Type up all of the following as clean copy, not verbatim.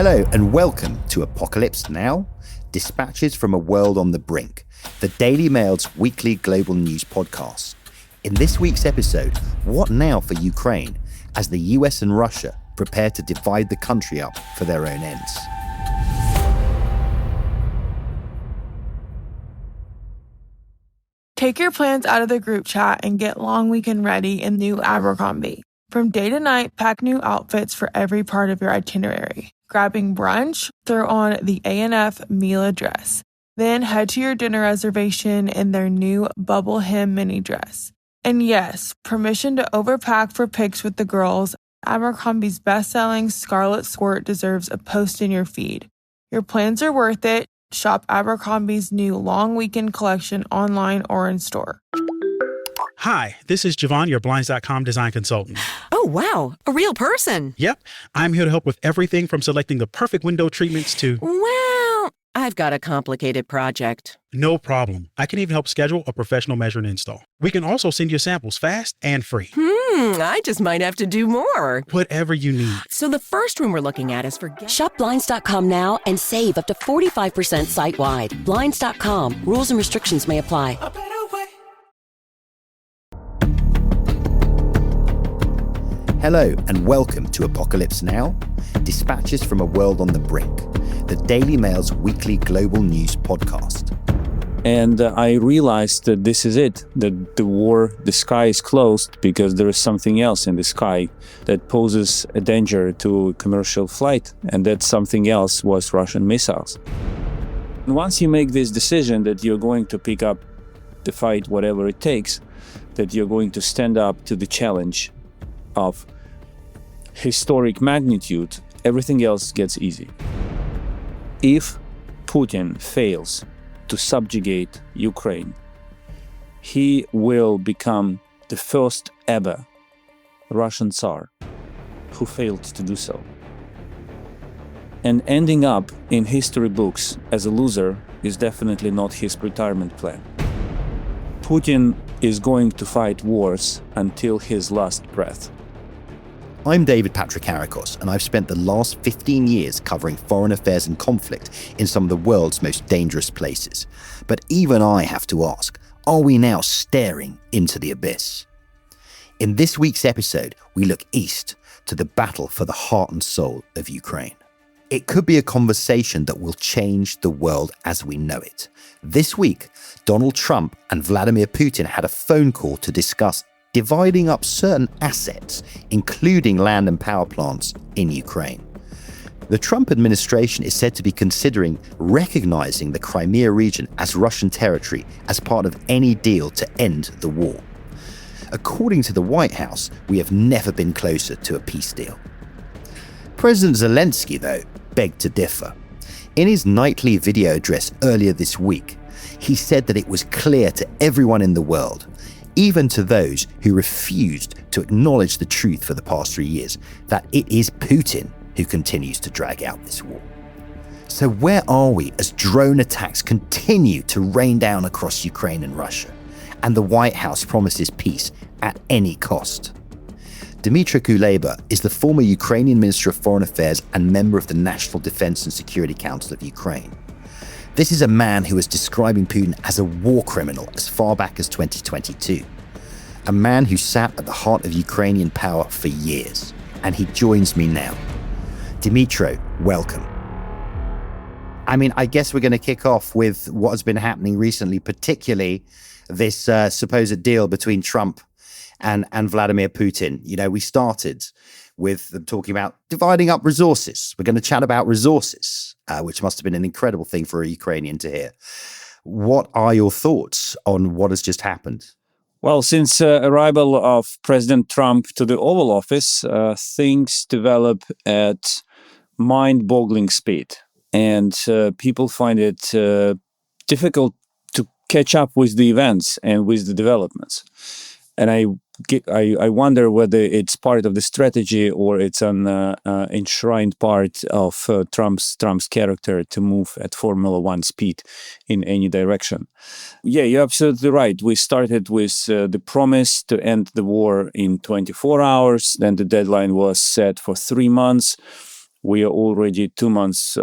Hello and welcome to Apocalypse Now, dispatches from a world on the brink, the Daily Mail's weekly global news podcast. In this week's episode, what now for Ukraine as the US and Russia prepare to divide the country up for their own ends? Take your plans out of the group chat and get long weekend ready in new Abercrombie. From day to night, pack new outfits for every part of your itinerary. Grabbing brunch, throw on the A&F Mila dress. Then head to your dinner reservation in their new bubble hem mini dress. And yes, permission to overpack for pics with the girls. Abercrombie's best-selling Scarlet Squirt deserves a post in your feed. Your plans are worth it. Shop Abercrombie's new long weekend collection online or in store. Hi, this is Javon, your Blinds.com design consultant. Oh, wow. A real person. Yep. I'm here to help with everything from selecting the perfect window treatments to... Well, I've got a complicated project. No problem. I can even help schedule a professional measure and install. We can also send you samples fast and free. I just might have to do more. Whatever you need. So the first room we're looking at is for... Shop Blinds.com now and save up to 45% site-wide. Blinds.com. Rules and restrictions may apply. Hello and welcome to Apocalypse Now, dispatches from a world on the brink, the Daily Mail's weekly global news podcast. And I realized that this is it, that the sky is closed because there is something else in the sky that poses a danger to commercial flight, and that something else was Russian missiles. And once you make this decision that you're going to pick up the fight, whatever it takes, that you're going to stand up to the challenge of historic magnitude, everything else gets easy. If Putin fails to subjugate Ukraine, he will become the first ever Russian Tsar who failed to do so. And ending up in history books as a loser is definitely not his retirement plan. Putin is going to fight wars until his last breath. I'm David Patrikarakos, and I've spent the last 15 years covering foreign affairs and conflict in some of the world's most dangerous places. But even I have to ask, are we now staring into the abyss? In this week's episode, we look east to the battle for the heart and soul of Ukraine. It could be a conversation that will change the world as we know it. This week, Donald Trump and Vladimir Putin had a phone call to discuss dividing up certain assets, including land and power plants in Ukraine. The Trump administration is said to be considering recognizing the Crimea region as Russian territory as part of any deal to end the war. According to the White House, we have never been closer to a peace deal. President Zelensky, though, begged to differ. In his nightly video address earlier this week, he said that it was clear to everyone in the world, even to those who refused to acknowledge the truth for the past 3 years, that it is Putin who continues to drag out this war. So where are we as drone attacks continue to rain down across Ukraine and Russia, and the White House promises peace at any cost? Dmytro Kuleba is the former Ukrainian Minister of Foreign Affairs and member of the National Defense and Security Council of Ukraine. This is a man who was describing Putin as a war criminal as far back as 2022. A man who sat at the heart of Ukrainian power for years. And he joins me now. Dmytro, welcome. I mean, I guess we're going to kick off with what has been happening recently, particularly this supposed deal between Trump and Vladimir Putin. You know, we started with them talking about dividing up resources. We're going to chat about resources, which must have been an incredible thing for a Ukrainian to hear. What are your thoughts on what has just happened? Well, since arrival of President Trump to the Oval Office, things develop at mind-boggling speed. And people find it difficult to catch up with the events and with the developments. And I wonder whether it's part of the strategy or it's an enshrined part of Trump's character to move at Formula One speed in any direction. Yeah, you're absolutely right. We started with the promise to end the war in 24 hours. Then the deadline was set for 3 months. We are already 2 months.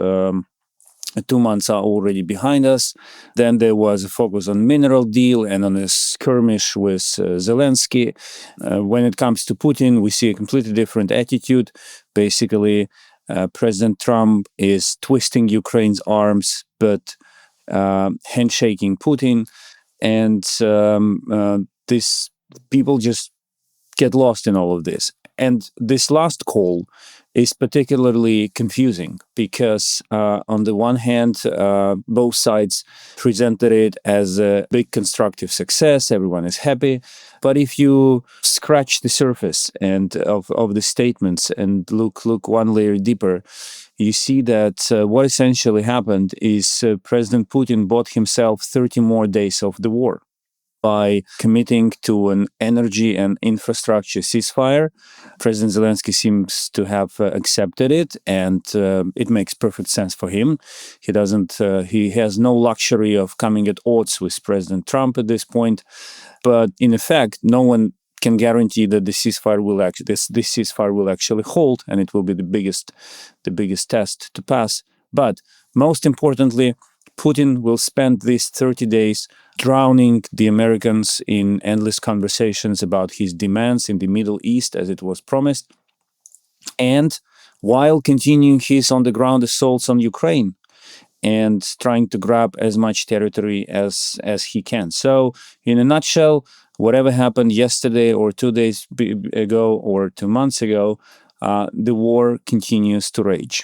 2 months are already behind us. Then there was a focus on mineral deal and on a skirmish with Zelensky. When it comes to Putin, we see a completely different attitude. Basically, President Trump is twisting Ukraine's arms, but handshaking Putin, and this people just get lost in all of this. And this last call is particularly confusing because, on the one hand, both sides presented it as a big constructive success. Everyone is happy. But if you scratch the surface and of the statements and look one layer deeper, you see that what essentially happened is President Putin bought himself 30 more days of the war by committing to an energy and infrastructure ceasefire. President Zelensky seems to have accepted it, and it makes perfect sense for him. He doesn't. He has no luxury of coming at odds with President Trump at this point. But in effect, no one can guarantee that the ceasefire will actually this ceasefire will actually hold, and it will be the biggest test to pass. But most importantly, Putin will spend these 30 days drowning the Americans in endless conversations about his demands in the Middle East, as it was promised, and while continuing his on-the-ground assaults on Ukraine and trying to grab as much territory as he can. So, in a nutshell, whatever happened yesterday or 2 days ago or 2 months ago, the war continues to rage.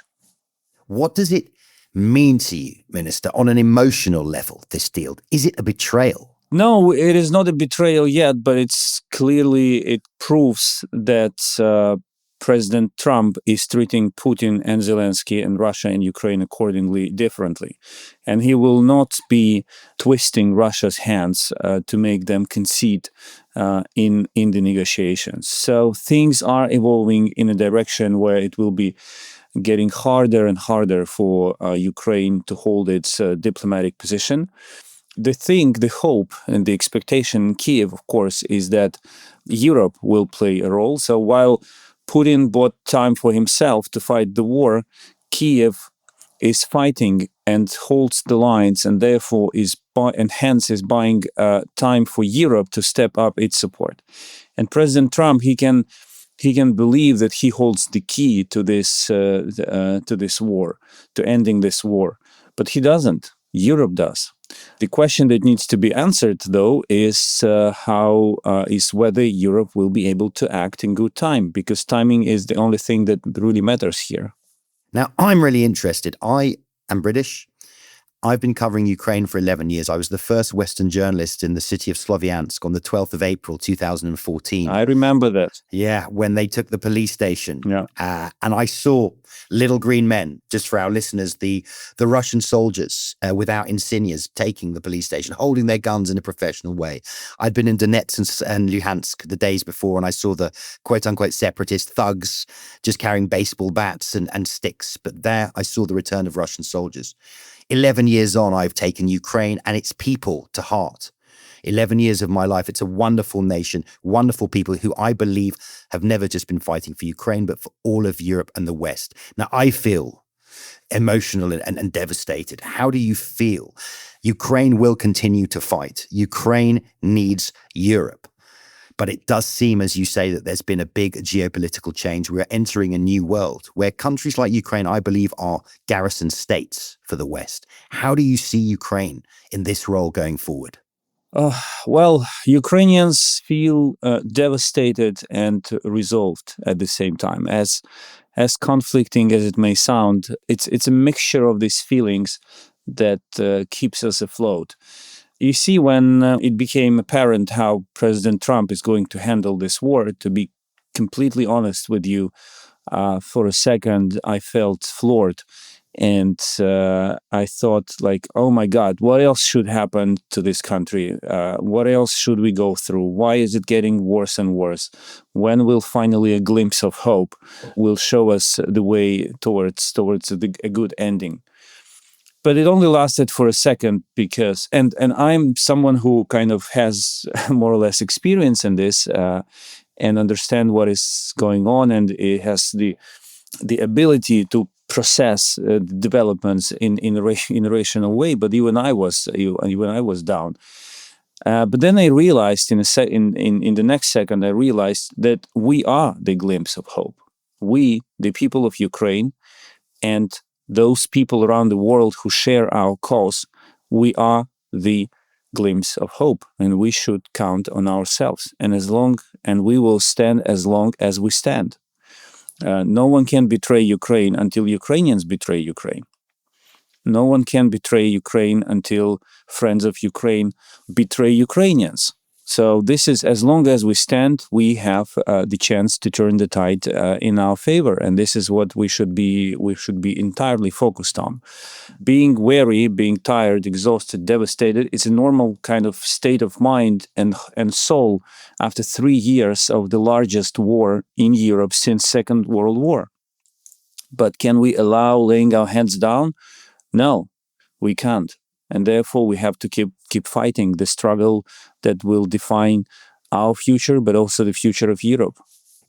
What does it mean to you, Minister, on an emotional level, this deal? Is it a betrayal? No, it is not a betrayal yet, but it proves that President Trump is treating Putin and Zelensky and Russia and Ukraine accordingly differently. And he will not be twisting Russia's hands to make them concede in the negotiations. So things are evolving in a direction where it will be getting harder and harder for Ukraine to hold its diplomatic position. The hope and the expectation in Kiev, of course, is that Europe will play a role. So while Putin bought time for himself to fight the war, Kiev is fighting and holds the lines, and therefore is buying time for Europe to step up its support. And President Trump, he can believe that he holds the key to this war, to ending this war, but he doesn't. Europe does. The question that needs to be answered, though, is whether Europe will be able to act in good time, because timing is the only thing that really matters here. Now, I'm really interested. I am British. I've been covering Ukraine for 11 years. I was the first Western journalist in the city of Sloviansk on the 12th of April, 2014. I remember that. Yeah, when they took the police station. Yeah. And I saw little green men, just for our listeners, the Russian soldiers without insignias taking the police station, holding their guns in a professional way. I'd been in Donetsk and Luhansk the days before, and I saw the quote-unquote separatist thugs just carrying baseball bats and sticks. But there I saw the return of Russian soldiers. 11 years on, I've taken Ukraine and its people to heart. 11 years of my life. It's a wonderful nation, wonderful people who I believe have never just been fighting for Ukraine, but for all of Europe and the West. Now, I feel emotional and devastated. How do you feel? Ukraine will continue to fight. Ukraine needs Europe. But it does seem, as you say, that there's been a big geopolitical change. We're entering a new world where countries like Ukraine, I believe, are garrison states for the West. How do you see Ukraine in this role going forward? Well, Ukrainians feel devastated and resolved at the same time. As conflicting as it may sound, it's a mixture of these feelings that keeps us afloat. You see, when it became apparent how President Trump is going to handle this war, to be completely honest with you, for a second, I felt floored. And I thought, like, oh my God, what else should happen to this country? What else should we go through? Why is it getting worse and worse? When will finally a glimpse of hope will show us the way towards a good ending? But it only lasted for a second because, and I'm someone who kind of has more or less experience in this and understand what is going on, and it has the the ability to process developments in a rational way. But even I was down. But then I realized in the next second, I realized that we are the glimpse of hope. We, the people of Ukraine, and those people around the world who share our cause, we are the glimpse of hope, and we should count on ourselves. And we will stand as long as we stand. No one can betray Ukraine until Ukrainians betray Ukraine. No one can betray Ukraine until friends of Ukraine betray Ukrainians. So this is, as long as we stand, we have the chance to turn the tide in our favor, and this is what we should be entirely focused on. Being weary, being tired, exhausted, devastated is a normal kind of state of mind and soul after 3 years of the largest war in Europe since Second World War. But can we allow laying our heads down? No, we can't. And therefore, we have to keep fighting the struggle that will define our future, but also the future of Europe.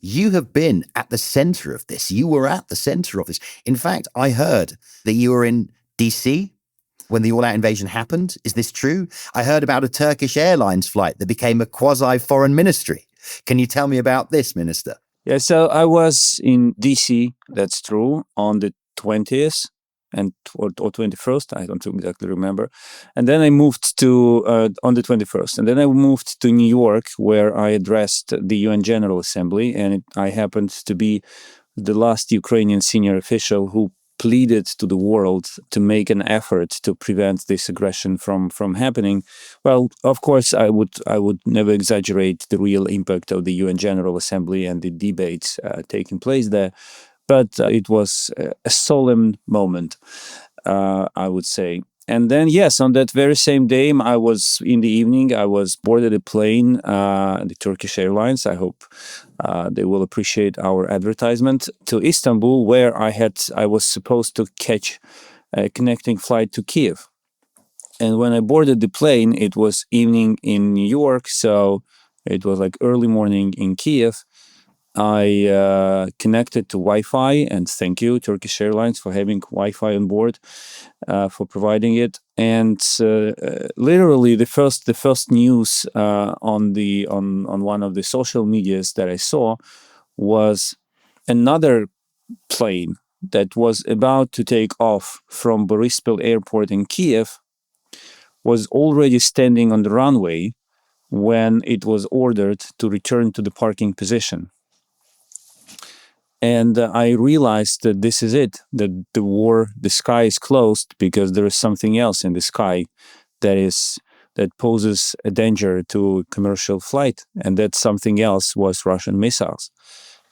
You have been at the center of this. You were at the center of this. In fact, I heard that you were in DC when the all-out invasion happened. Is this true? I heard about a Turkish Airlines flight that became a quasi-foreign ministry. Can you tell me about this, Minister? Yeah, so I was in DC, that's true, on the 20th or 21st, I don't exactly remember. And then I moved to, on the 21st, and then I moved to New York, where I addressed the UN General Assembly, and I happened to be the last Ukrainian senior official who pleaded to the world to make an effort to prevent this aggression from happening. Well, of course, I would never exaggerate the real impact of the UN General Assembly and the debates taking place there, but it was a solemn moment, I would say. And then, yes, on that very same day, in the evening, I was boarded a plane, the Turkish Airlines. I hope they will appreciate our advertisement, to Istanbul, where I was supposed to catch a connecting flight to Kiev. And when I boarded the plane, it was evening in New York, so it was like early morning in Kiev. I connected to Wi-Fi, and thank you, Turkish Airlines, for having Wi-Fi on board, for providing it. And literally, the first news on one of the social medias that I saw was another plane that was about to take off from Borispil Airport in Kiev was already standing on the runway when it was ordered to return to the parking position. And I realized that this is it, that the sky is closed because there is something else in the sky that poses a danger to commercial flight. And that something else was Russian missiles.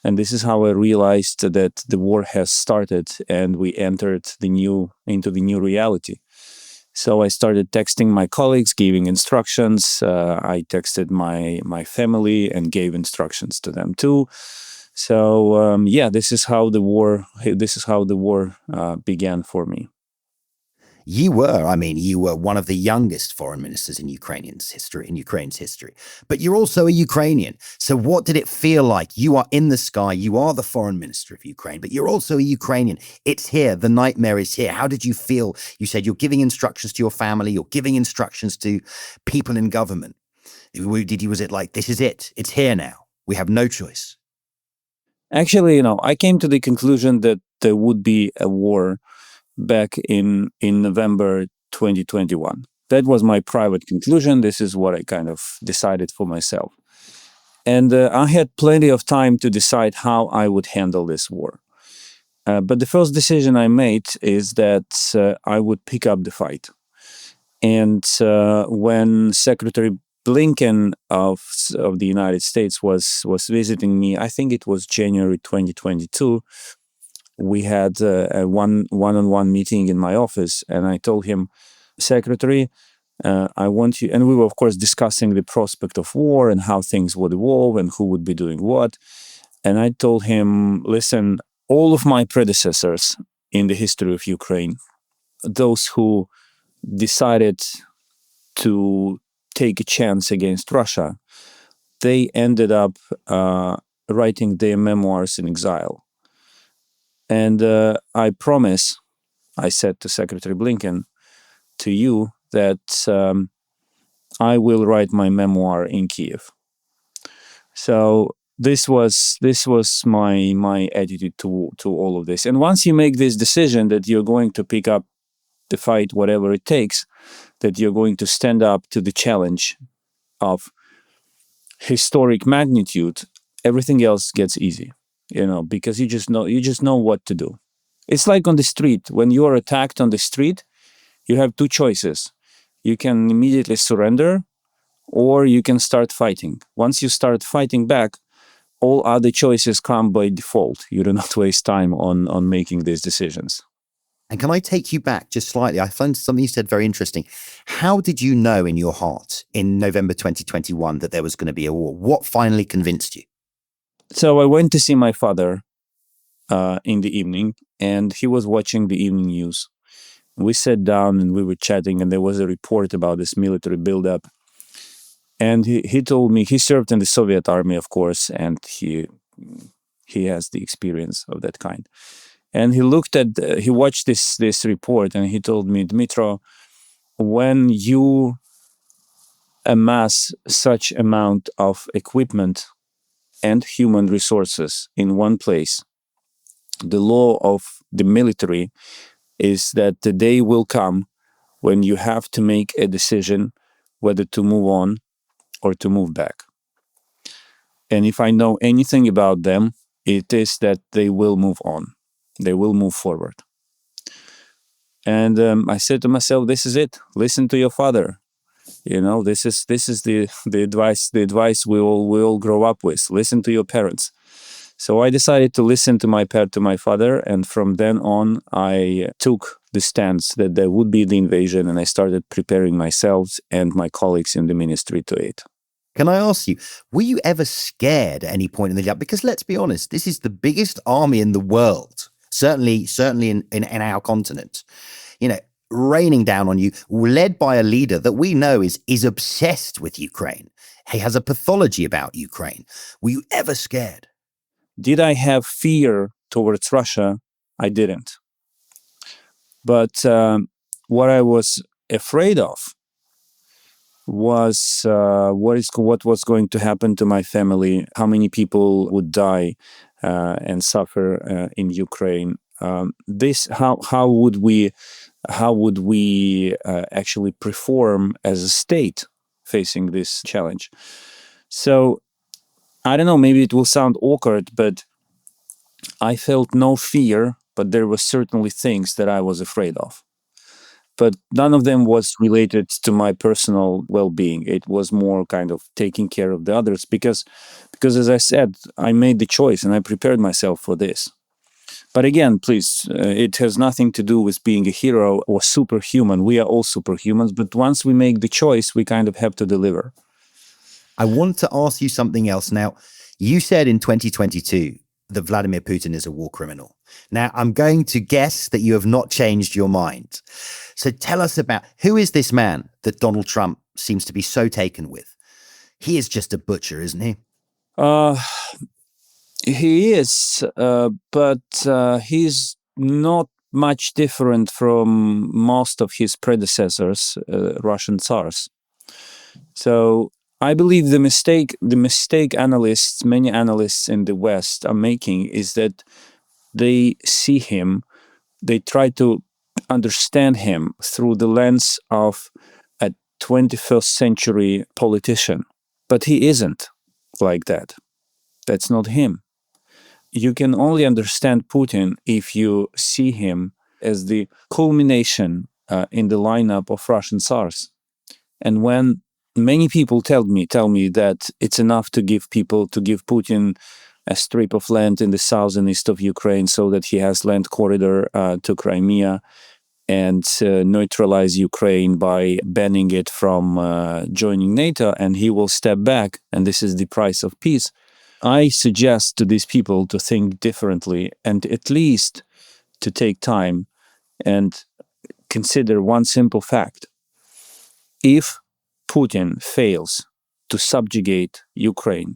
And this is how I realized that the war has started and we entered into the new reality. So I started texting my colleagues, giving instructions. I texted my family and gave instructions to them too. So this is how the war began for me. You were one of the youngest foreign ministers in Ukraine's history, but you're also a Ukrainian. So what did it feel like? You are in the sky, you are the foreign minister of Ukraine, but you're also a Ukrainian. It's here, the nightmare is here. How did you feel? You said you're giving instructions to your family, you're giving instructions to people in government. Was it like, this is it, it's here now, we have no choice? Actually, I came to the conclusion that there would be a war back in November 2021. That was my private conclusion. This is what I kind of decided for myself. And I had plenty of time to decide how I would handle this war. But the first decision I made is that I would pick up the fight. And when Secretary Blinken of the United States was visiting me, I think it was January 2022, we had a one-on-one meeting in my office, and I told him, Secretary, I want you, and we were of course discussing the prospect of war and how things would evolve and who would be doing what. And I told him, listen, all of my predecessors in the history of Ukraine, those who decided to take a chance against Russia, they ended up writing their memoirs in exile. And I promise, I said to Secretary Blinken, to you that I will write my memoir in Kiev. So this was my attitude to all of this. And once you make this decision that you're going to pick up the fight, whatever it takes, that you're going to stand up to the challenge of historic magnitude, everything else gets easy, because you just know what to do. It's like on the street. When you are attacked on the street, you have two choices. You can immediately surrender, or you can start fighting. Once you start fighting back, all other choices come by default. You do not waste time on making these decisions. And can I take you back just slightly? I found something you said very interesting. How did you know in your heart in November 2021 that there was going to be a war? What finally convinced you? So I went to see my father in the evening, and he was watching the evening news. We sat down and we were chatting, and there was a report about this military buildup. And he told me he served in the Soviet army, of course, and he has the experience of that kind. And he watched this report, and he told me, Dmytro, when you amass such amount of equipment and human resources in one place, the law of the military is that the day will come when you have to make a decision whether to move on or to move back. And if I know anything about them, it is that they will move on. They will move forward. And I said to myself, this is it. Listen to your father. This is the advice we all grow up with. Listen to your parents. So I decided to listen to my father, and from then on, I took the stance that there would be the invasion, and I started preparing myself and my colleagues in the ministry to it. Can I ask you, were you ever scared at any point in the job? Because let's be honest, this is the biggest army in the world, certainly in our continent, raining down on you, led by a leader that we know is obsessed with Ukraine. He has a pathology about Ukraine. Were you ever scared? Did I have fear towards Russia? I didn't. But what I was afraid of was what was going to happen to my family, how many people would die and suffer in Ukraine. How would we actually perform as a state facing this challenge? So I don't know, maybe it will sound awkward, but I felt no fear, but there were certainly things that I was afraid of. But none of them was related to my personal well-being. It was more kind of taking care of the others because as I said, I made the choice and I prepared myself for this. But again, please, it has nothing to do with being a hero or superhuman. We are all superhumans, but once we make the choice, we kind of have to deliver. I want to ask you something else. Now, you said in 2022 that Vladimir Putin is a war criminal. Now, I'm going to guess that you have not changed your mind. So tell us about, who is this man that Donald Trump seems to be so taken with? He is just a butcher, isn't he? He is, but he's not much different from most of his predecessors, Russian tsars. So I believe the mistake many analysts in the West are making is that they see him, they try to understand him through the lens of a 21st century politician. But he isn't like that. That's not him. You can only understand Putin if you see him as the culmination in the lineup of Russian tsars. And when many people tell me that it's enough to give Putin a strip of land in the south and east of Ukraine so that he has land corridor to Crimea and neutralize Ukraine by banning it from joining NATO, and he will step back, and this is the price of peace. I suggest to these people to think differently and at least to take time and consider one simple fact. If Putin fails to subjugate Ukraine,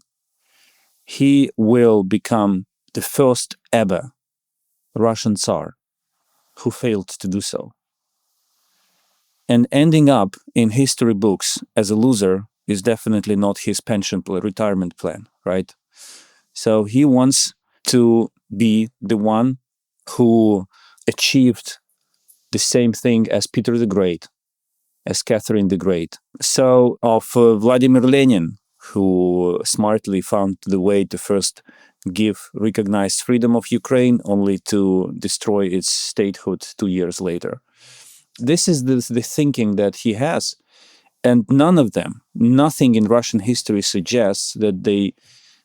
he will become the first ever Russian Tsar who failed to do so. And ending up in history books as a loser is definitely not his retirement plan, right? So he wants to be the one who achieved the same thing as Peter the Great, as Catherine the Great. So of Vladimir Lenin, who smartly found the way to first give recognized freedom of Ukraine, only to destroy its statehood 2 years later. This is the thinking that he has. And none of them, nothing in Russian history suggests that they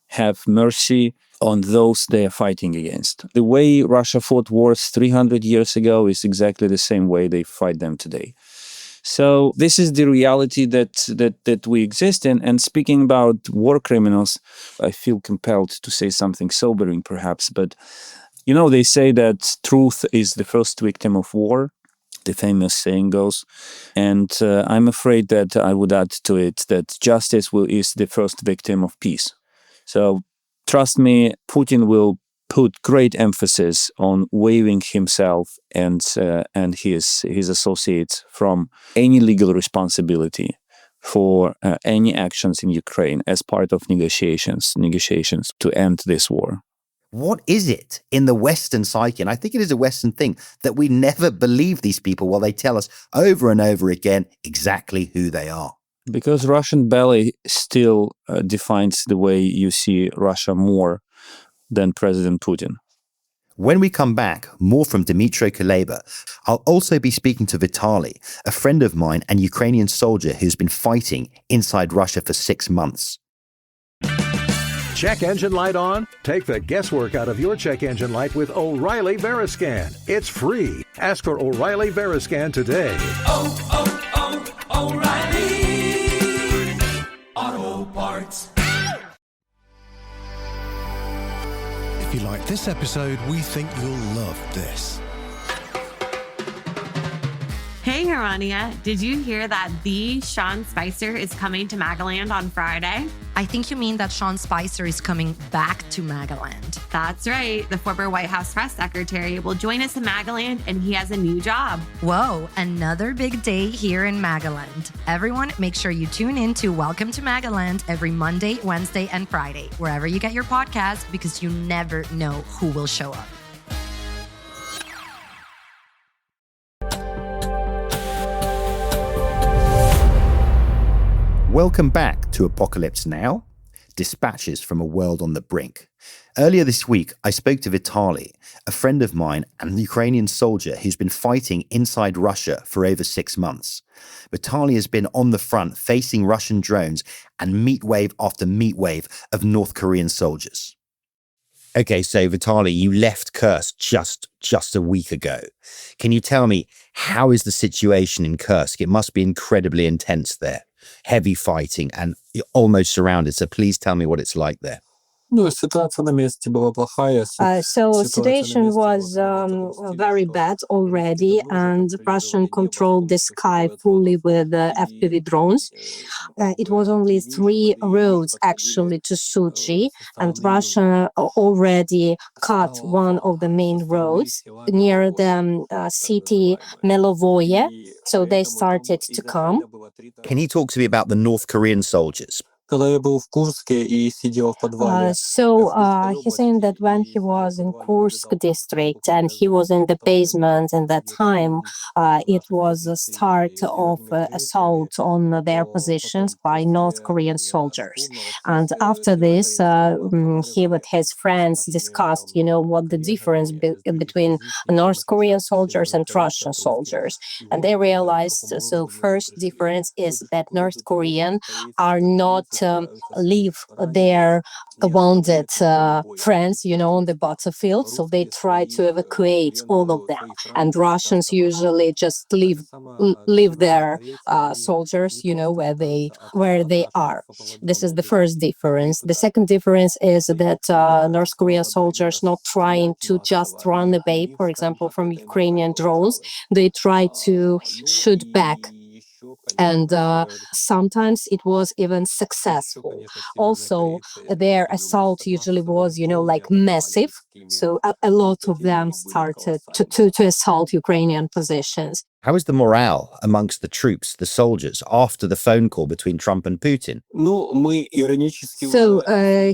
have mercy on those they are fighting against. The way Russia fought wars 300 years ago is exactly the same way they fight them today. So this is the reality that we exist in. And speaking about war criminals, I feel compelled to say something sobering, perhaps. But, they say that truth is the first victim of war. The famous saying goes. And I'm afraid that I would add to it that justice is the first victim of peace. So trust me, Putin will put great emphasis on waiving himself and his associates from any legal responsibility for any actions in Ukraine as part of negotiations to end this war. What is it in the Western psyche, and I think it is a Western thing, that we never believe these people while they tell us over and over again exactly who they are? Because Russian belly still defines the way you see Russia more than President Putin. When we come back, more from Dmytro Kuleba. I'll also be speaking to Vitaly, a friend of mine and Ukrainian soldier who's been fighting inside Russia for 6 months. Check engine light on? Take the guesswork out of your check engine light with O'Reilly Veriscan. It's free. Ask for O'Reilly Veriscan today. O'Reilly Auto Parts. If you like this episode, we think you'll love this. Hey, Hermania, did you hear that the Sean Spicer is coming to Magaland on Friday? I think you mean that Sean Spicer is coming back to Magaland. That's right. The former White House press secretary will join us in Magaland, and he has a new job. Whoa, another big day here in Magaland. Everyone, make sure you tune in to Welcome to Magaland every Monday, Wednesday, and Friday, wherever you get your podcast, because you never know who will show up. Welcome back to Apocalypse Now, dispatches from a world on the brink. Earlier this week, I spoke to Vitaly, a friend of mine and a Ukrainian soldier who's been fighting inside Russia for over 6 months. Vitaly has been on the front facing Russian drones and meat wave after meat wave of North Korean soldiers. Okay, so Vitaly, you left Kursk just a week ago. Can you tell me, how is the situation in Kursk? It must be incredibly intense there. Heavy fighting and you're almost surrounded. So please tell me what it's like there. So situation was very bad already, and Russian controlled the sky fully with FPV drones. It was only 3 roads actually to Sochi, and Russia already cut one of the main roads near the city Melovoye. So they started to come. Can you talk to me about the North Korean soldiers? He's saying that when he was in Kursk district and he was in the basement, and that time it was a start of assault on their positions by North Korean soldiers. And after this, he with his friends discussed, what the difference between North Korean soldiers and Russian soldiers. And they realized, so first difference is that North Korean are not leave their wounded friends, on the battlefield. So they try to evacuate all of them. And Russians usually just leave their soldiers, where they are. This is the first difference. The second difference is that North Korean soldiers not trying to just run away, for example, from Ukrainian drones. They try to shoot back. And sometimes it was even successful. Also, their assault usually was, massive. So a lot of them started to assault Ukrainian positions. How is the morale amongst the troops, the soldiers, after the phone call between Trump and Putin? So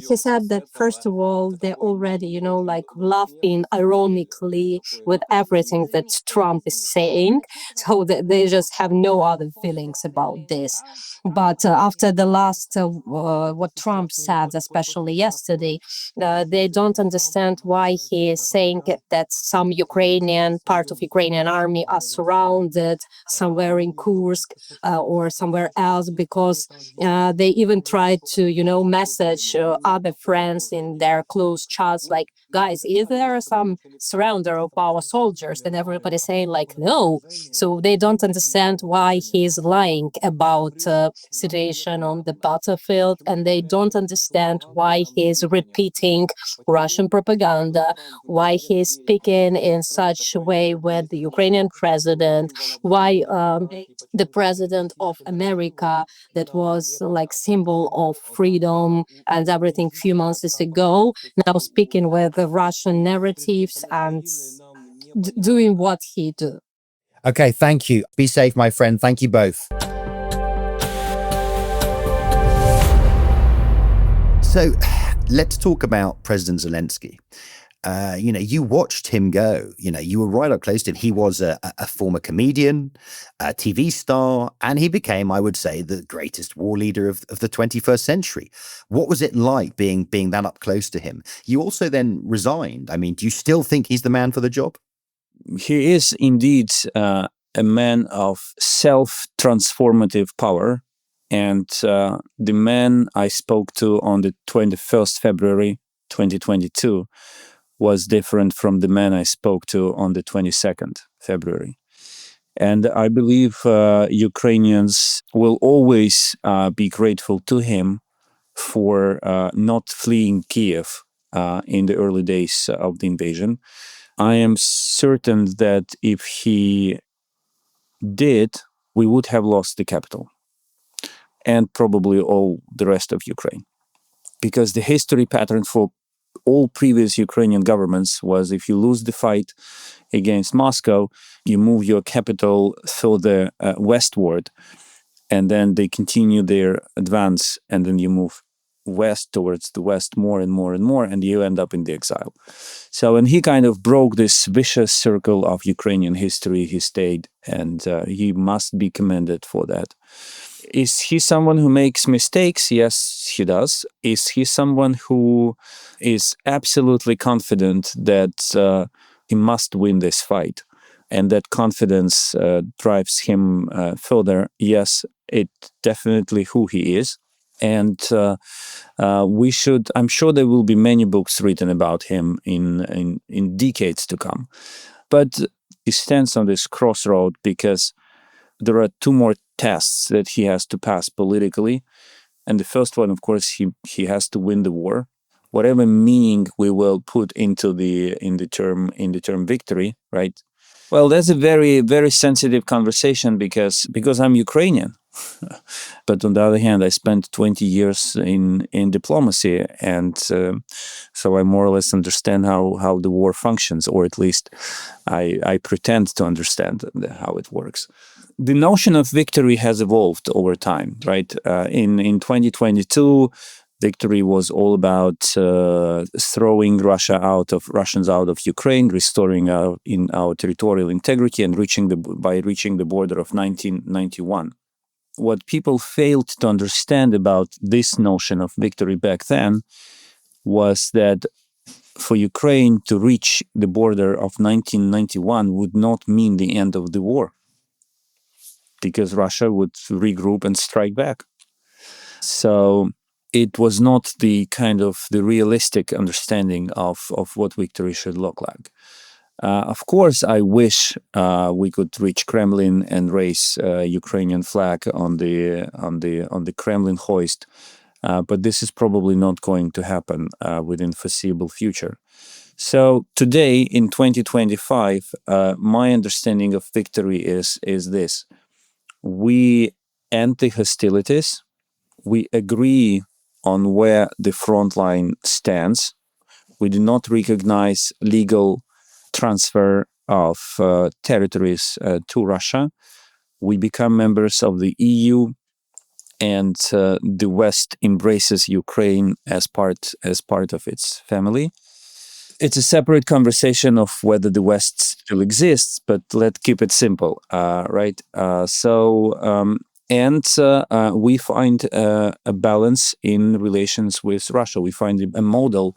he said that first of all, they're already, like laughing ironically with everything that Trump is saying. So they just have no other feelings about this. But after the last, what Trump said, especially yesterday, they don't understand why he is saying that some part of Ukrainian army are surrounded somewhere in Kursk or somewhere else, because they even tried to, message other friends in their close chats, like, guys, is there some surrounder of our soldiers? And everybody saying like, no. So they don't understand why he's lying about situation on the battlefield, and they don't understand why he's repeating Russian propaganda, why he's speaking in such a way with the Ukrainian president, why the president of America, that was like symbol of freedom and everything few months ago, now speaking with the Russian narratives and doing what he do. Okay, thank you. Be safe, my friend. Thank you both. So let's talk about President Zelensky. You watched him go. You were right up close to him. He was a former comedian, a TV star, and he became, I would say, the greatest war leader of the 21st century. What was it like being that up close to him? You also then resigned. I mean, do you still think he's the man for the job? He is indeed a man of self-transformative power. And the man I spoke to on the 21st February 2022 was different from the man I spoke to on the 22nd February. And I believe Ukrainians will always be grateful to him for not fleeing Kiev in the early days of the invasion. I am certain that if he did, we would have lost the capital and probably all the rest of Ukraine. Because the history pattern for all previous Ukrainian governments was, if you lose the fight against Moscow, you move your capital further westward, and then they continue their advance, and then you move west towards the west more and more and more, and you end up in the exile. So, and he kind of broke this vicious circle of Ukrainian history. He stayed, and he must be commended for that. Is he someone who makes mistakes? Yes, he does. Is he someone who is absolutely confident that he must win this fight, and that confidence drives him further? Yes, it's definitely who he is. And I'm sure there will be many books written about him in decades to come. But he stands on this crossroad because there are two more tests that he has to pass politically. And the first one, of course, he has to win the war. Whatever meaning we will put into the term victory, right? Well, that's a very, very sensitive conversation because I'm Ukrainian. But on the other hand, I spent 20 years in diplomacy, and so I more or less understand how the war functions, or at least I pretend to understand how it works. The notion of victory has evolved over time, right? In 2022, victory was all about throwing Russians out of Ukraine, restoring our territorial integrity, and reaching the border of 1991. What people failed to understand about this notion of victory back then was that for Ukraine to reach the border of 1991 would not mean the end of the war, because Russia would regroup and strike back. So it was not the kind of the realistic understanding of what victory should look like. Of course, I wish we could reach Kremlin and raise Ukrainian flag on the Kremlin hoist, but this is probably not going to happen within foreseeable future. So today, in 2025, my understanding of victory is this: we end the hostilities, we agree on where the front line stands, We do not recognize legal transfer of territories to Russia. We become members of the EU, and the West embraces Ukraine as part of its family. It's a separate conversation of whether the West still exists, but let's keep it simple, right? We find a balance in relations with Russia. We find a model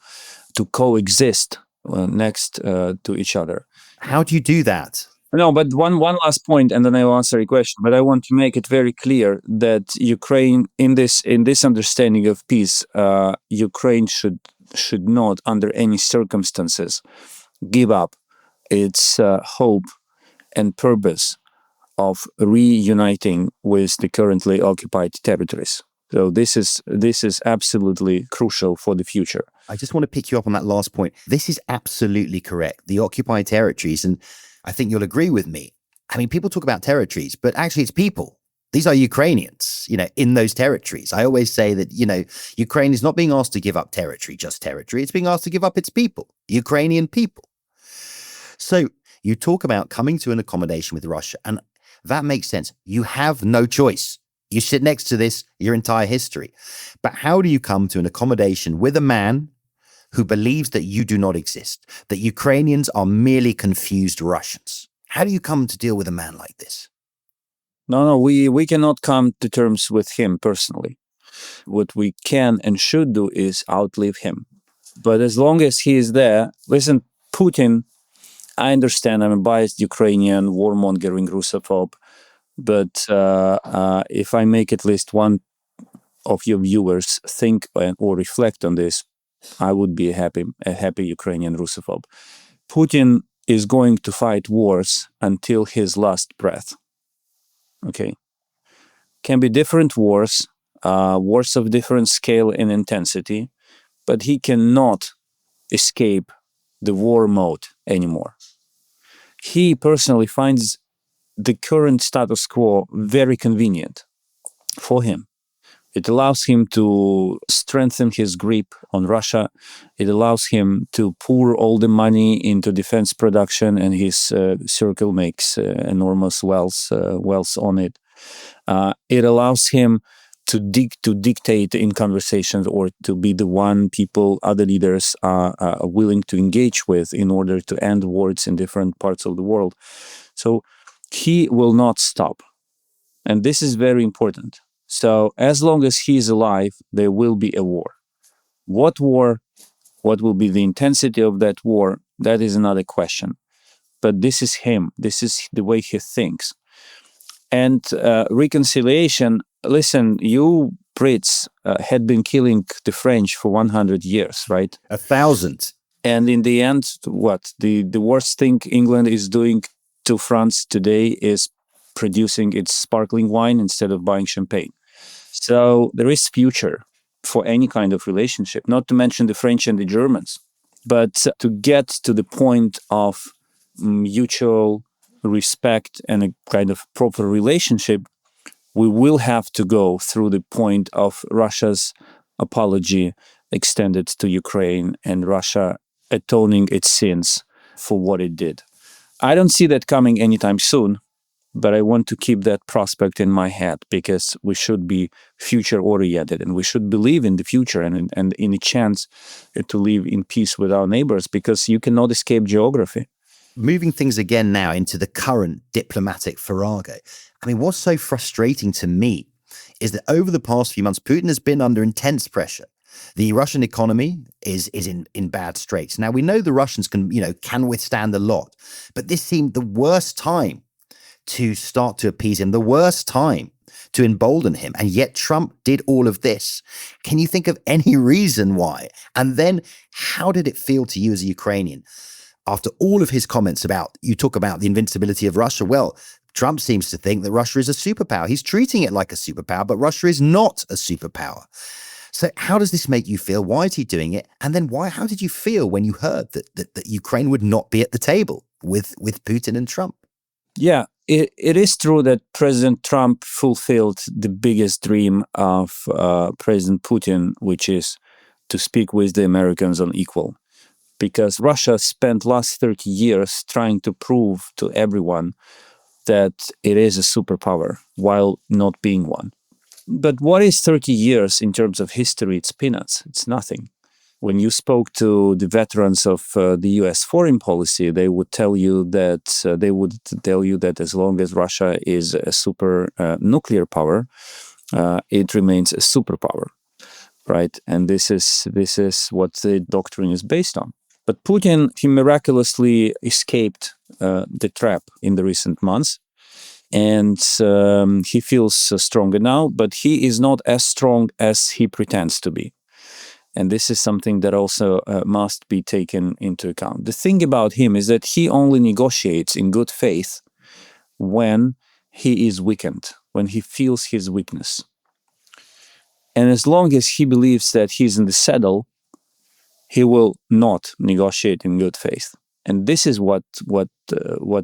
to coexist next to each other. How do you do that? No, but one last point, and then I will answer your question. But I want to make it very clear that Ukraine, in this understanding of peace, Ukraine should not, under any circumstances, give up its hope and purpose of reuniting with the currently occupied territories. So this is absolutely crucial for the future. I just want to pick you up on that last point. This is absolutely correct. The occupied territories, and I think you'll agree with me. I mean, people talk about territories, but actually it's people. These are Ukrainians, in those territories. I always say that, Ukraine is not being asked to give up territory, just territory. It's being asked to give up its people, Ukrainian people. So you talk about coming to an accommodation with Russia, and that makes sense. You have no choice. You sit next to this your entire history. But how do you come to an accommodation with a man who believes that you do not exist, that Ukrainians are merely confused Russians? How do you come to deal with a man like this? No, we cannot come to terms with him personally. What we can and should do is outlive him. But as long as he is there, listen, Putin, I understand I'm a biased Ukrainian, warmongering Russophobe, but if I make at least one of your viewers think or reflect on this, I would be a happy Ukrainian Russophobe. Putin is going to fight wars until his last breath. Okay. Can be different wars, wars of different scale and intensity, but he cannot escape the war mode anymore. He personally finds the current status quo very convenient for him. It allows him to strengthen his grip on Russia. It allows him to pour all the money into defense production, and his circle makes enormous wealth on it. It allows him to dictate in conversations, or to be the one other leaders are willing to engage with in order to end wars in different parts of the world. So he will not stop. And this is very important. So as long as he is alive, there will be a war. What war? What will be the intensity of that war? That is another question. But this is him. This is the way he thinks. And reconciliation, listen, you Brits had been killing the French for 100 years, right? 1,000. And in the end, what? The worst thing England is doing to France today is producing its sparkling wine instead of buying champagne. So there is future for any kind of relationship, not to mention the French and the Germans. But to get to the point of mutual respect and a kind of proper relationship, we will have to go through the point of Russia's apology extended to Ukraine and Russia atoning its sins for what it did. I don't see that coming anytime soon, but I want to keep that prospect in my head, because we should be future-oriented and we should believe in the future and in a chance to live in peace with our neighbors, because you cannot escape geography. Moving things again now into the current diplomatic farrago. I mean, what's so frustrating to me is that over the past few months, Putin has been under intense pressure. The Russian economy is in bad straits. Now, we know the Russians can withstand a lot, but this seemed the worst time to start to appease him, the worst time to embolden him. And yet Trump did all of this. Can you think of any reason why? And then how did it feel to you as a Ukrainian? After all of his comments you talk about the invincibility of Russia. Well, Trump seems to think that Russia is a superpower. He's treating it like a superpower, but Russia is not a superpower. So how does this make you feel? Why is he doing it? And then how did you feel when you heard that Ukraine would not be at the table with Putin and Trump? Yeah, it is true that President Trump fulfilled the biggest dream of President Putin, which is to speak with the Americans on equal. because Russia spent last 30 years trying to prove to everyone that it is a superpower while not being one. But what is 30 years in terms of history? It's peanuts. It's nothing. When you spoke to the veterans of the U.S. foreign policy, they would tell you that as long as Russia is a super nuclear power, it remains a superpower, right? And this is what the doctrine is based on. But Putin, he miraculously escaped the trap in the recent months, and he feels stronger now. But he is not as strong as he pretends to be. And this is something that also must be taken into account. The thing about him is that he only negotiates in good faith when he is weakened, when he feels his weakness. And as long as he believes that he's in the saddle, he will not negotiate in good faith. And this is what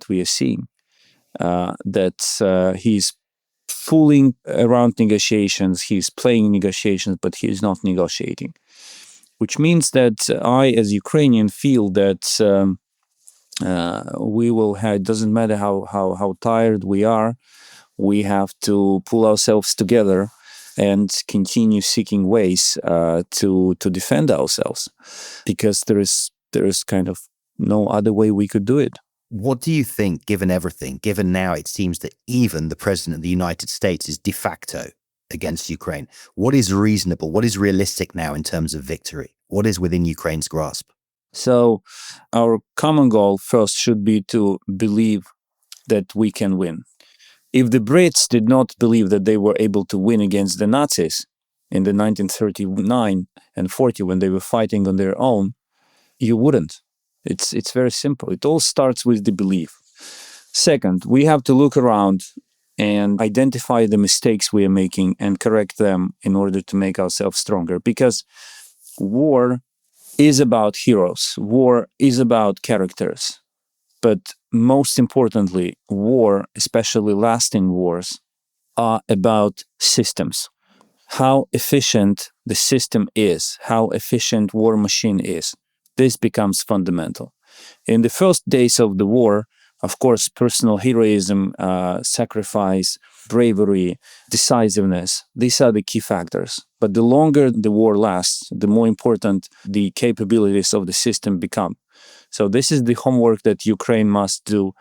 we are seeing, that he's fooling around negotiations, he's playing negotiations, but he is not negotiating. Which means that I, as Ukrainian, feel that we will have, it doesn't matter how tired we are, we have to pull ourselves together and continue seeking ways to defend ourselves, because there is kind of no other way we could do it. What do you think, given everything, given now it seems that even the President of the United States is de facto against Ukraine, what is reasonable, what is realistic now in terms of victory? What is within Ukraine's grasp? So our common goal first should be to believe that we can win. If the Brits did not believe that they were able to win against the Nazis in the 1939 and 40 when they were fighting on their own, you wouldn't. It's very simple. It all starts with the belief. Second, we have to look around and identify the mistakes we are making and correct them in order to make ourselves stronger. Because war is about heroes. War is about characters. But most importantly, war, especially lasting wars, are about systems. How efficient the system is, how efficient war machine is. This becomes fundamental. In the first days of the war, of course, personal heroism, sacrifice, bravery, decisiveness, these are the key factors. But the longer the war lasts, the more important the capabilities of the system become. So this is the homework that Ukraine must do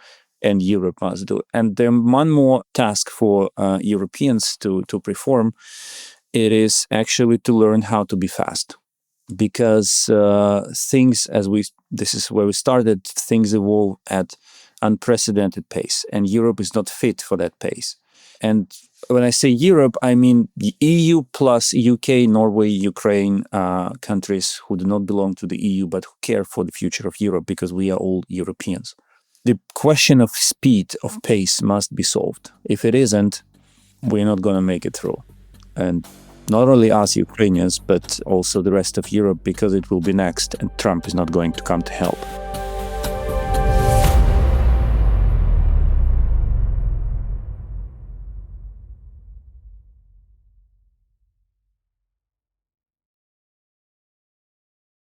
and Europe must do. And there's one more task for Europeans to perform. It is actually to learn how to be fast. Because this is where we started, things evolve at unprecedented pace, and Europe is not fit for that pace. And when I say Europe, I mean the EU plus UK, Norway, Ukraine, countries who do not belong to the EU, but who care for the future of Europe, because we are all Europeans. The question of speed, of pace must be solved. If it isn't, we're not going to make it through. And not only us Ukrainians, but also the rest of Europe, because it will be next, and Trump is not going to come to help.